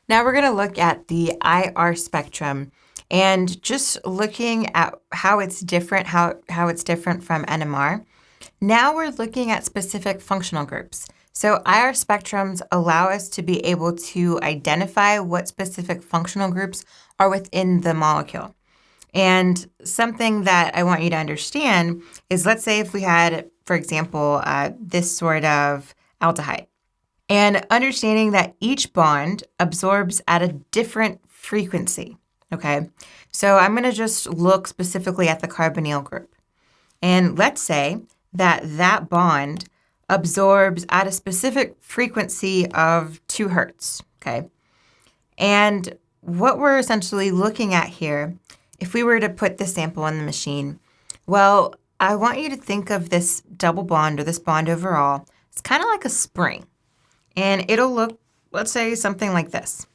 Now we're going to look at the IR spectrum and just looking at how it's different, how it's different from NMR. Now we're looking at specific functional groups. So IR spectrums allow us to be able to identify what specific functional groups are within the molecule. And something that I want you to understand is, let's say if we had, for example, this sort of aldehyde, and understanding that each bond absorbs at a different frequency, okay? So I'm going to just look specifically at the carbonyl group. And let's say that that bond absorbs at a specific frequency of 2 hertz, okay? And what we're essentially looking at here, if we were to put this sample in the machine, well, I want you to think of this double bond or this bond overall. It's kind of like a spring. And it'll look, let's say, something like this.